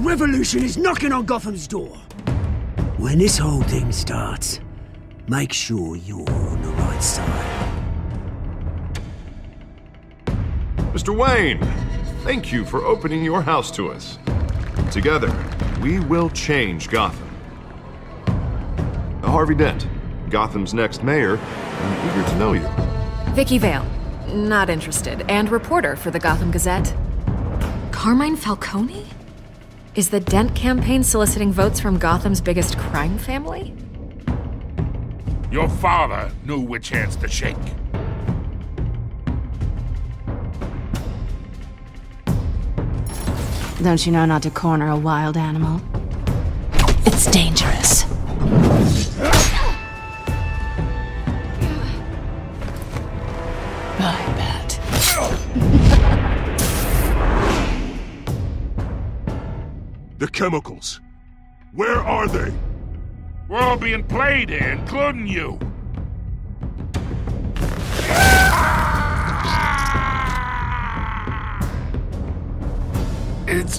revolution is knocking on Gotham's door. When this whole thing starts, make sure you're on the right side. Mr. Wayne, thank you for opening your house to us. Together, we will change Gotham. Harvey Dent, Gotham's next mayor. I'm eager to know you. Vicky Vale, not interested, and reporter for the Gotham Gazette. Carmine Falcone? Is the Dent campaign soliciting votes from Gotham's biggest crime family? Your father knew which hands to shake. Don't you know not to corner a wild animal? It's dangerous. I bet. The chemicals. Where are they? We're all being played here, including you. It's...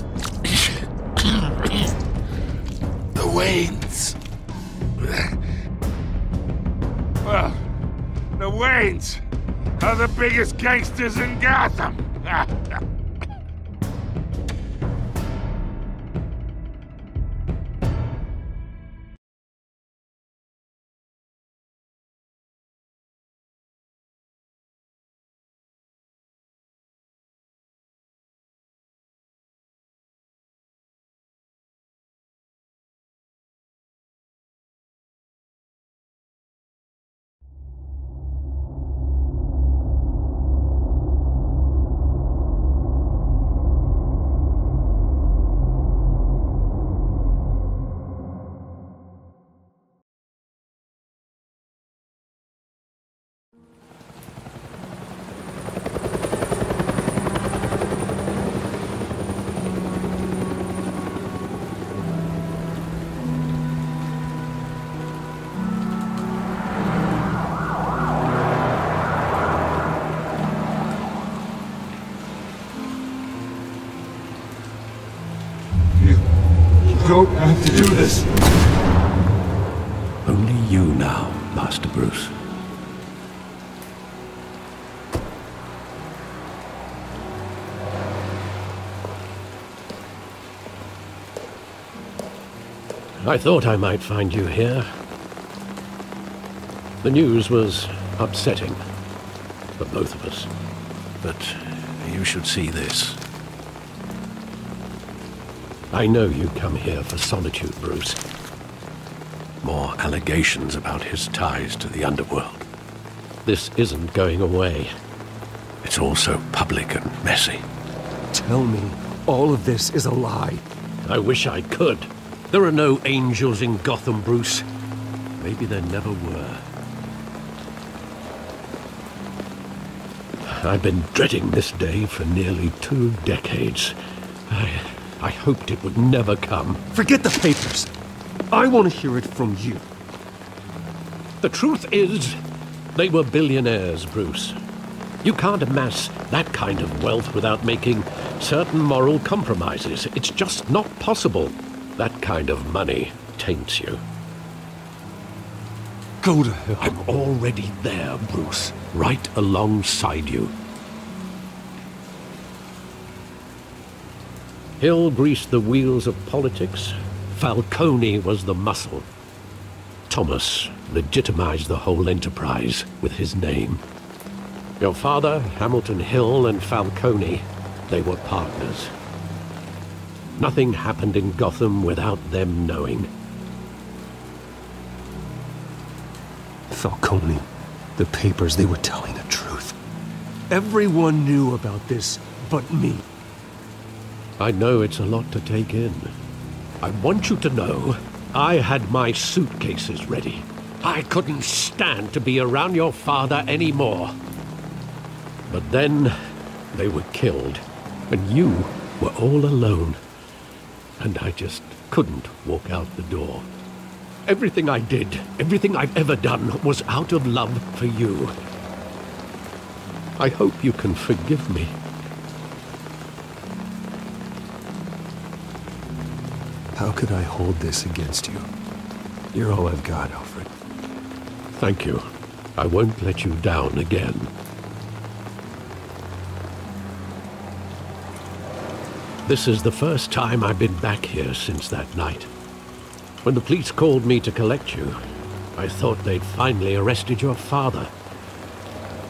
the Waynes. Well, the Waynes are the biggest gangsters in Gotham. Don't have to do this. Only you now, Master Bruce. I thought I might find you here. The news was upsetting for both of us. But you should see this. I know you come here for solitude, Bruce. More allegations about his ties to the underworld. This isn't going away. It's all so public and messy. Tell me, all of this is a lie. I wish I could. There are no angels in Gotham, Bruce. Maybe there never were. I've been dreading this day for nearly 2 decades. I hoped it would never come. Forget the papers. I want to hear it from you. The truth is, they were billionaires, Bruce. You can't amass that kind of wealth without making certain moral compromises. It's just not possible. That kind of money taints you. Go to hell. I'm already there, Bruce. Right alongside you. Hill greased the wheels of politics. Falcone was the muscle. Thomas legitimized the whole enterprise with his name. Your father, Hamilton Hill, and Falcone, they were partners. Nothing happened in Gotham without them knowing. Falcone, the papers, they were telling the truth. Everyone knew about this but me. I know it's a lot to take in. I want you to know I had my suitcases ready. I couldn't stand to be around your father anymore. But then they were killed, and you were all alone. And I just couldn't walk out the door. Everything I did, everything I've ever done, was out of love for you. I hope you can forgive me. How could I hold this against you? You're all I've got, Alfred. Thank you. I won't let you down again. This is the first time I've been back here since that night. When the police called me to collect you, I thought they'd finally arrested your father.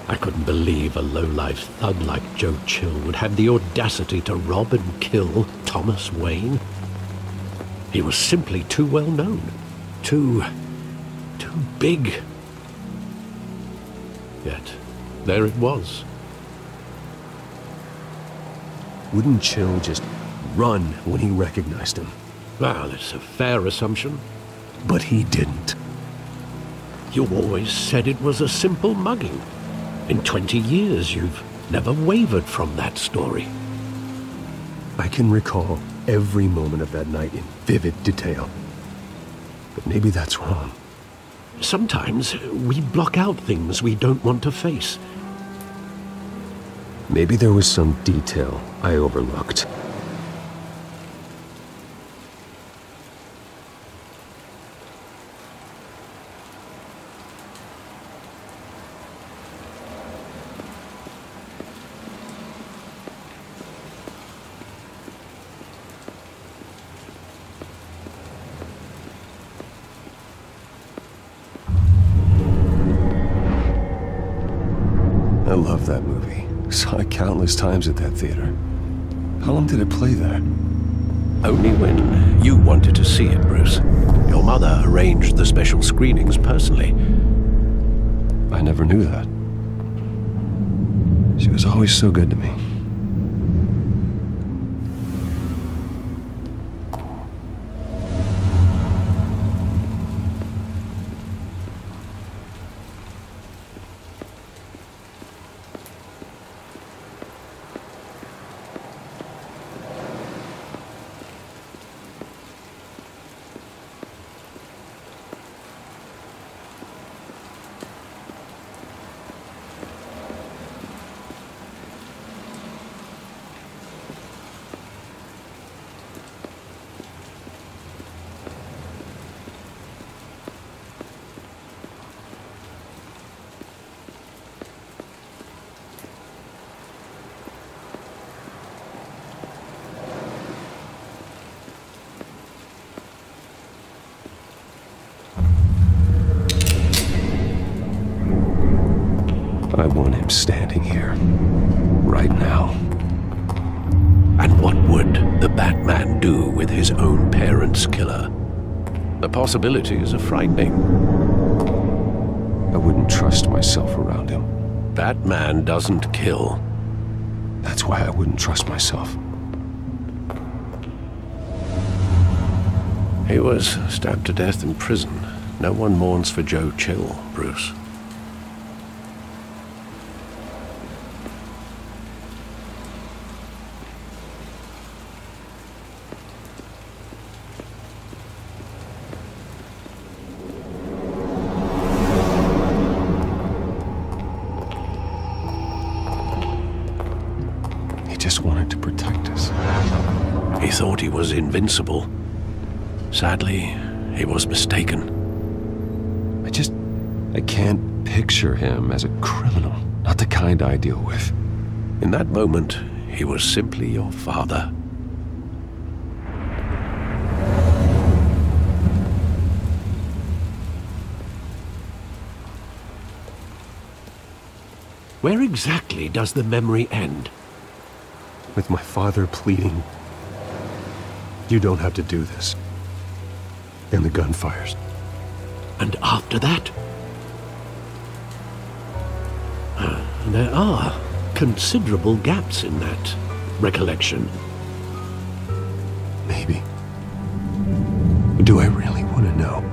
I couldn't believe a low-life thug like Joe Chill would have the audacity to rob and kill Thomas Wayne. He was simply too well known. Too big. Yet, there it was. Wouldn't Chill just run when he recognized him? Well, it's a fair assumption. But he didn't. You always said it was a simple mugging. In 20 years, you've never wavered from that story. I can recall every moment of that night in vivid detail. But maybe that's wrong. Sometimes we block out things we don't want to face. Maybe there was some detail I overlooked. I love that movie. Saw it countless times at that theater. How long did it play there? Only when you wanted to see it, Bruce. Your mother arranged the special screenings personally. I never knew that. She was always so good to me. I want him standing here, right now. And what would the Batman do with his own parents' killer? The possibilities are frightening. I wouldn't trust myself around him. Batman doesn't kill. That's why I wouldn't trust myself. He was stabbed to death in prison. No one mourns for Joe Chill, Bruce. Just wanted to protect us. He thought he was invincible. Sadly, he was mistaken. I can't picture him as a criminal. Not the kind I deal with. In that moment, he was simply your father. Where exactly does the memory end? With my father pleading, "You don't have to do this." And the gun fires. And after that? There are considerable gaps in that recollection. Maybe. Do I really want to know?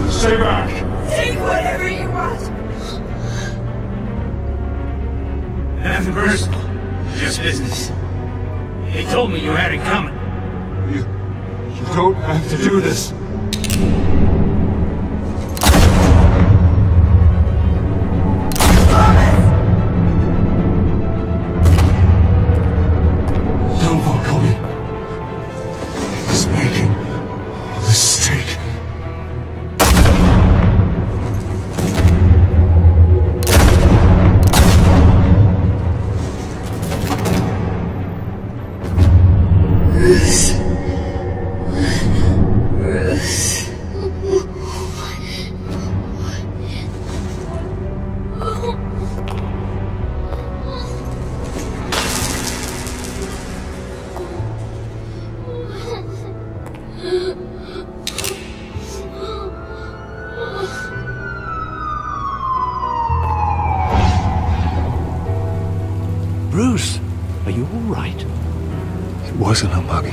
Stay back! Take whatever you want! Nothing personal. Just business. don't have to do this. No, Falcone. He's making a mistake. Bruce, are you all right? It wasn't a mugging.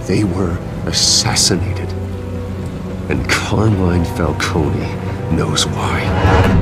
They were assassinated. And Carmine Falcone knows why.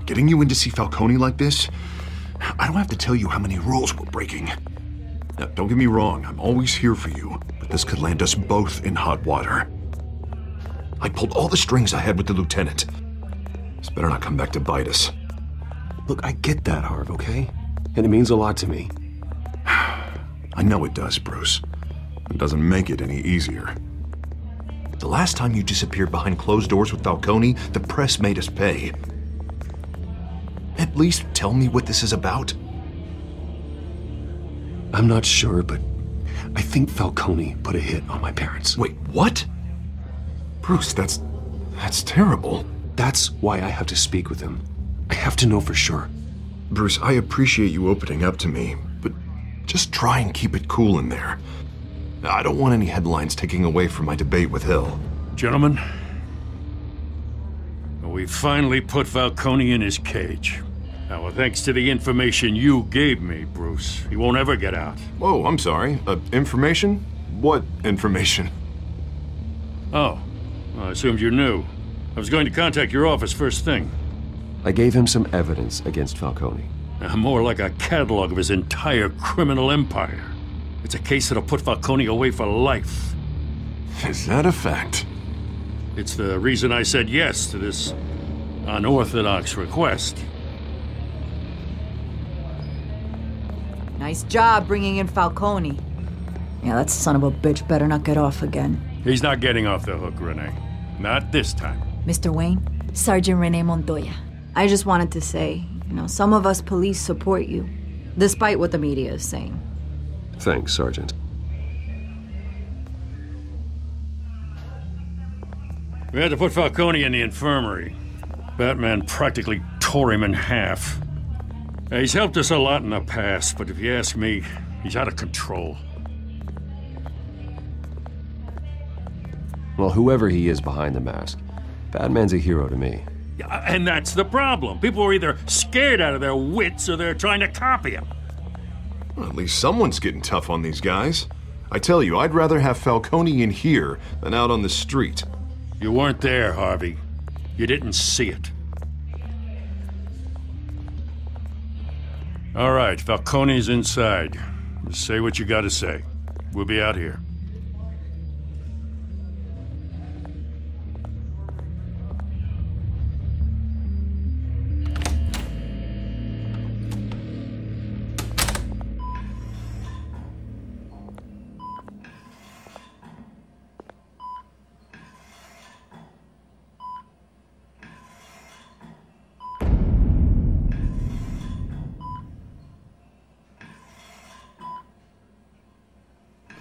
Getting you in to see Falcone like this? I don't have to tell you how many rules we're breaking. Now, don't get me wrong, I'm always here for you, but this could land us both in hot water. I pulled all the strings I had with the lieutenant. This better not come back to bite us. Look, I get that, Harv, okay? And it means a lot to me. I know it does, Bruce. It doesn't make it any easier. The last time you disappeared behind closed doors with Falcone, the press made us pay. At least tell me what this is about. I'm not sure, but I think Falcone put a hit on my parents. Wait, what? Bruce, that's terrible. That's why I have to speak with him. I have to know for sure. Bruce, I appreciate you opening up to me, but just try and keep it cool in there. I don't want any headlines taking away from my debate with Hill. Gentlemen, we finally put Falcone in his cage. Now, thanks to the information you gave me, Bruce, he won't ever get out. Oh, I'm sorry. Information? What information? Oh, well, I assumed you knew. I was going to contact your office first thing. I gave him some evidence against Falcone. More like a catalog of his entire criminal empire. It's a case that'll put Falcone away for life. Is that a fact? It's the reason I said yes to this unorthodox request. Nice job bringing in Falcone. Yeah, that son of a bitch better not get off again. He's not getting off the hook, Renee. Not this time. Mr. Wayne, Sergeant Renee Montoya. I just wanted to say, some of us police support you, despite what the media is saying. Thanks, Sergeant. We had to put Falcone in the infirmary. Batman practically tore him in half. He's helped us a lot in the past, but if you ask me, he's out of control. Well, whoever he is behind the mask, Batman's a hero to me. Yeah, and that's the problem. People are either scared out of their wits or they're trying to copy him. Well, at least someone's getting tough on these guys. I tell you, I'd rather have Falcone in here than out on the street. You weren't there, Harvey. You didn't see it. All right, Falcone's inside. Just say what you gotta say. We'll be out here.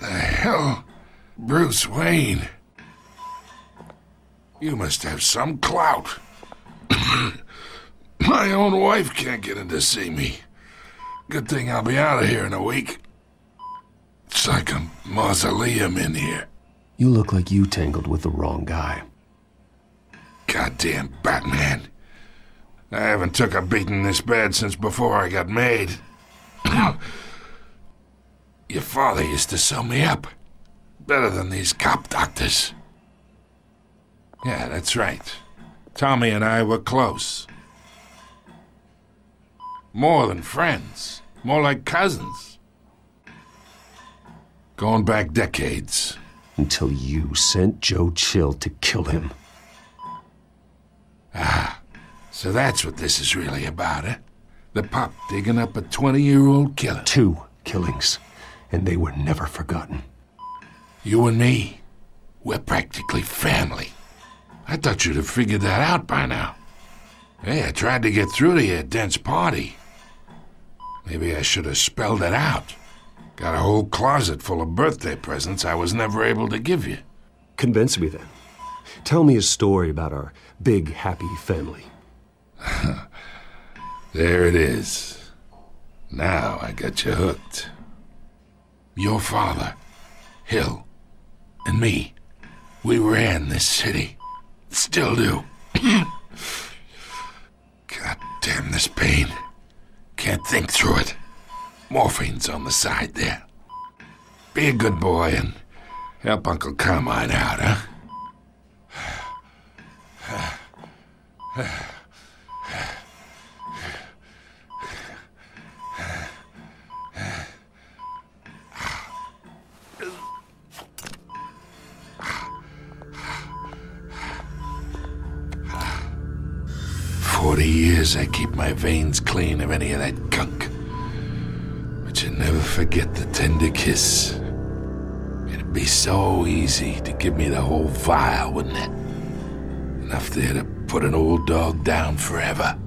Hell, Bruce Wayne. You must have some clout. My own wife can't get in to see me. Good thing I'll be out of here in a week. It's like a mausoleum in here. You look like you tangled with the wrong guy. Goddamn Batman. I haven't took a beating this bad since before I got made. Your father used to sew me up. Better than these cop doctors. Yeah, that's right. Tommy and I were close. More than friends. More like cousins. Going back decades. Until you sent Joe Chill to kill him. Ah, so that's what this is really about, eh? The pup digging up a 20-year-old killer. 2 killings, and they were never forgotten. You and me, we're practically family. I thought you'd have figured that out by now. Hey, I tried to get through to your dense party. Maybe I should have spelled it out. Got a whole closet full of birthday presents I was never able to give you. Convince me then. Tell me a story about our big, happy family. There it is. Now I got you hooked. Your father, Hill, and me, we ran this city. Still do. God damn this pain. Can't think through it. Morphine's on the side there. Be a good boy and help Uncle Carmine out, huh? 40 years I keep my veins clean of any of that gunk. But you never forget the tender kiss. It'd be so easy to give me the whole vial, wouldn't it? Enough there to put an old dog down forever.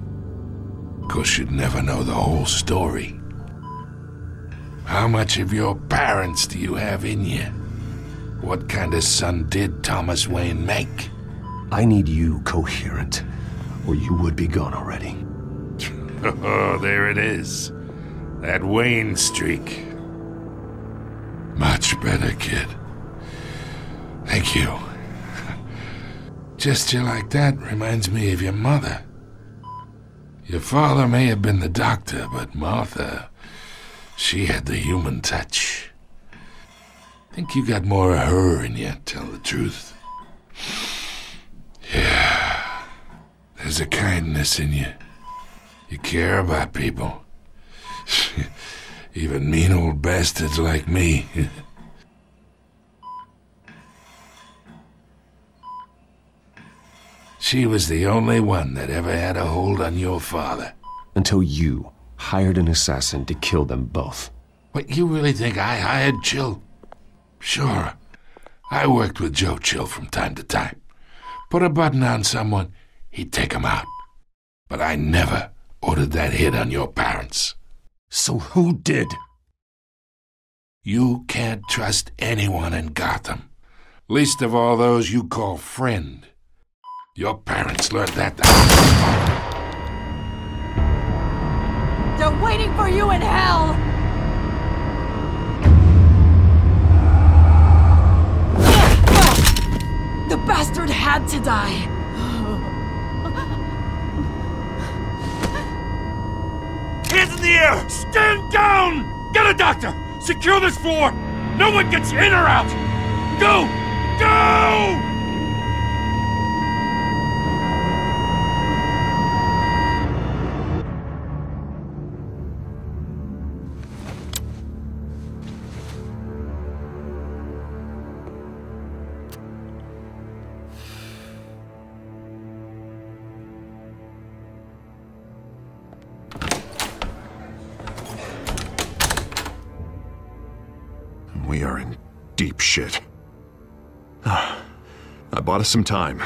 Of course, you'd never know the whole story. How much of your parents do you have in you? What kind of son did Thomas Wayne make? I need you coherent, or you would be gone already. Oh, there it is. That Wayne streak. Much better, kid. Thank you. Gesture like that reminds me of your mother. Your father may have been the doctor, but Martha, she had the human touch. Think you got more of her in you, tell the truth. Yeah. There's a kindness in you. You care about people. Even mean old bastards like me. She was the only one that ever had a hold on your father. Until you hired an assassin to kill them both. What, you really think I hired Chill? Sure. I worked with Joe Chill from time to time. Put a button on someone, he'd take him out. But I never ordered that hit on your parents. So who did? You can't trust anyone in Gotham. Least of all those you call friend. Your parents learned that. They're waiting for you in hell! The bastard had to die. Hands in the air! Stand down! Get a doctor! Secure this floor! No one gets in or out! Go! Go! We are in deep shit. I bought us some time,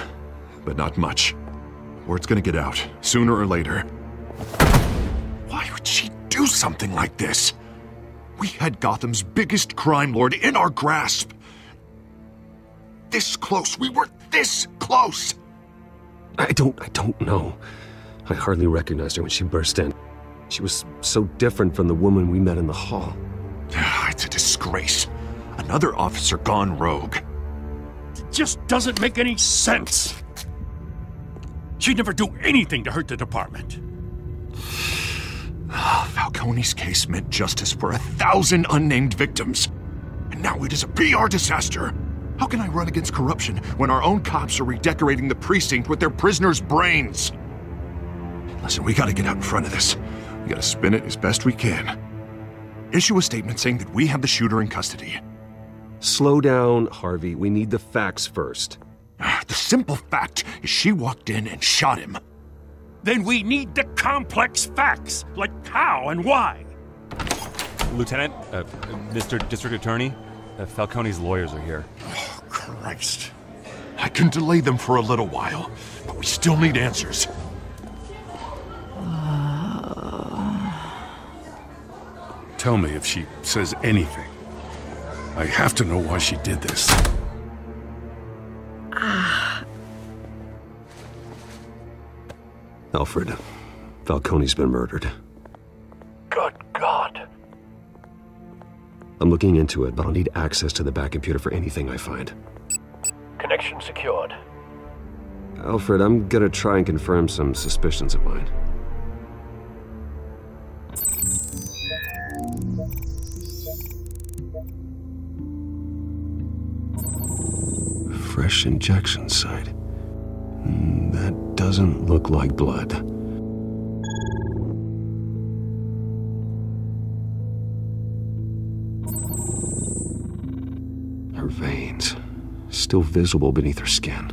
but not much. Word's gonna get out, sooner or later. Why would she do something like this? We had Gotham's biggest crime lord in our grasp. This close, we were this close! I don't know. I hardly recognized her when she burst in. She was so different from the woman we met in the hall. It's a disgrace. Another officer gone rogue. It just doesn't make any sense. She'd never do anything to hurt the department. Falcone's case meant justice for 1,000 unnamed victims. And now it is a PR disaster. How can I run against corruption when our own cops are redecorating the precinct with their prisoners' brains? Listen, we gotta get out in front of this. We gotta spin it as best we can. Issue a statement saying that we have the shooter in custody. Slow down, Harvey. We need the facts first. The simple fact is she walked in and shot him. Then we need the complex facts, like how and why. Lieutenant, Mr. District Attorney, Falcone's lawyers are here. Oh, Christ. I can delay them for a little while, but we still need answers. Tell me if she says anything. I have to know why she did this. Alfred, Falcone's been murdered. Good God. I'm looking into it, but I'll need access to the back computer for anything I find. Connection secured. Alfred, I'm gonna try and confirm some suspicions of mine. Fresh injection site. That doesn't look like blood. Her veins, still visible beneath her skin.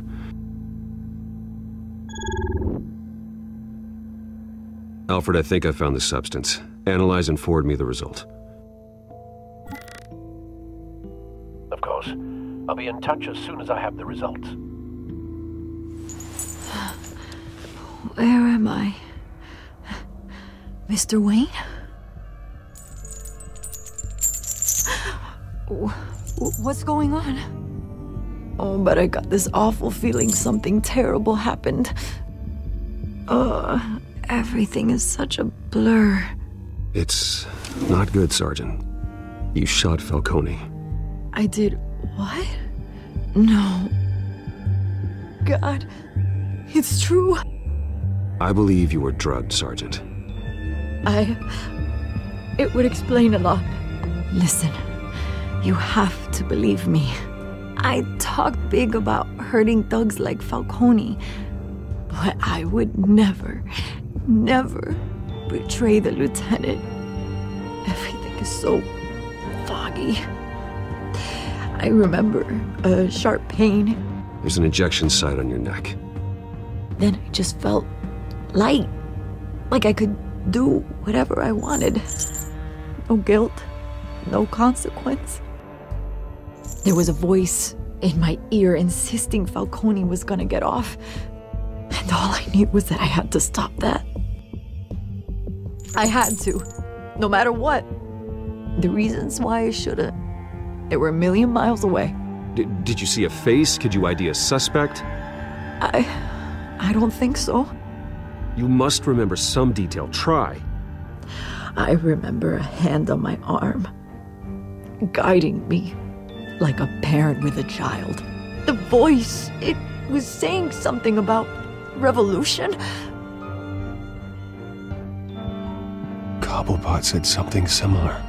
Alfred, I think I found the substance. Analyze and forward me the result. Of course. I'll be in touch as soon as I have the results. Where am I? Mr. Wayne? What's going on? Oh, but I got this awful feeling something terrible happened. Everything is such a blur. It's not good, Sergeant. You shot Falcone. I did what? No. God, it's true. I believe you were drugged, Sergeant. It would explain a lot. Listen, you have to believe me. I talked big about hurting thugs like Falcone, but I would never betray the lieutenant. Everything is so foggy. I remember a sharp pain. There's an injection site on your neck. Then I just felt light, like I could do whatever I wanted. No guilt, no consequence. There was a voice in my ear insisting Falcone was gonna get off, and all I knew was that I had to stop that. I had to, no matter what. The reasons why I shouldn't, they were a million miles away. Did you see a face? Could you ID a suspect? I don't think so. You must remember some detail. Try. I remember a hand on my arm, guiding me like a parent with a child. The voice, it was saying something about revolution. Cobblepot said something similar.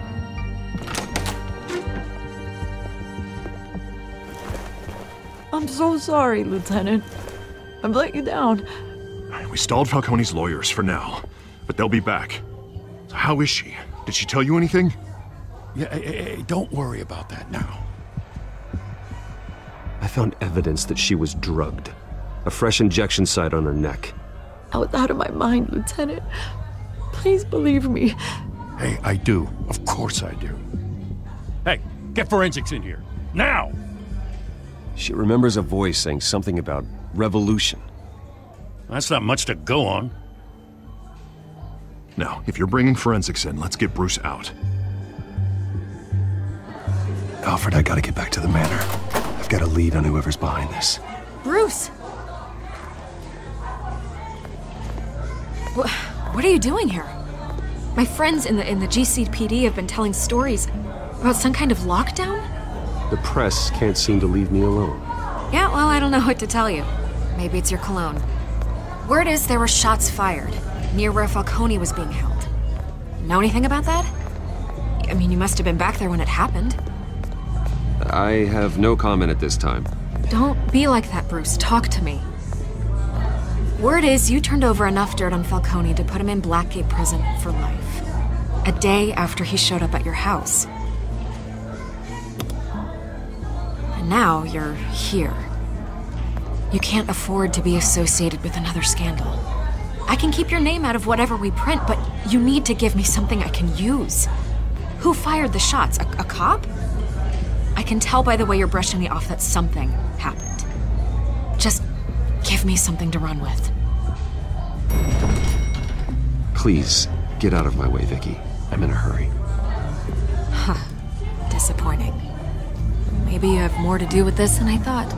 I'm so sorry, Lieutenant. I've let you down. We stalled Falcone's lawyers for now, but they'll be back. So how is she? Did she tell you anything? Yeah, hey, don't worry about that now. I found evidence that she was drugged. A fresh injection site on her neck. I was out of my mind, Lieutenant. Please believe me. Hey, I do. Of course I do. Hey, get forensics in here. Now! She remembers a voice saying something about revolution. That's not much to go on. Now, if you're bringing forensics in, let's get Bruce out. Alfred, I gotta get back to the manor. I've got a lead on whoever's behind this. Bruce! What are you doing here? My friends in the GCPD have been telling stories about some kind of lockdown? The press can't seem to leave me alone. Yeah, well, I don't know what to tell you. Maybe it's your cologne. Word is there were shots fired near where Falcone was being held. Know anything about that? I mean, you must have been back there when it happened. I have no comment at this time. Don't be like that, Bruce. Talk to me. Word is you turned over enough dirt on Falcone to put him in Blackgate Prison for life. A day after he showed up at your house. And now you're here. You can't afford to be associated with another scandal. I can keep your name out of whatever we print, but you need to give me something I can use. Who fired the shots? A cop? I can tell by the way you're brushing me off that something happened. Just give me something to run with. Please, get out of my way, Vicky. I'm in a hurry. Huh. Disappointing. Maybe you have more to do with this than I thought.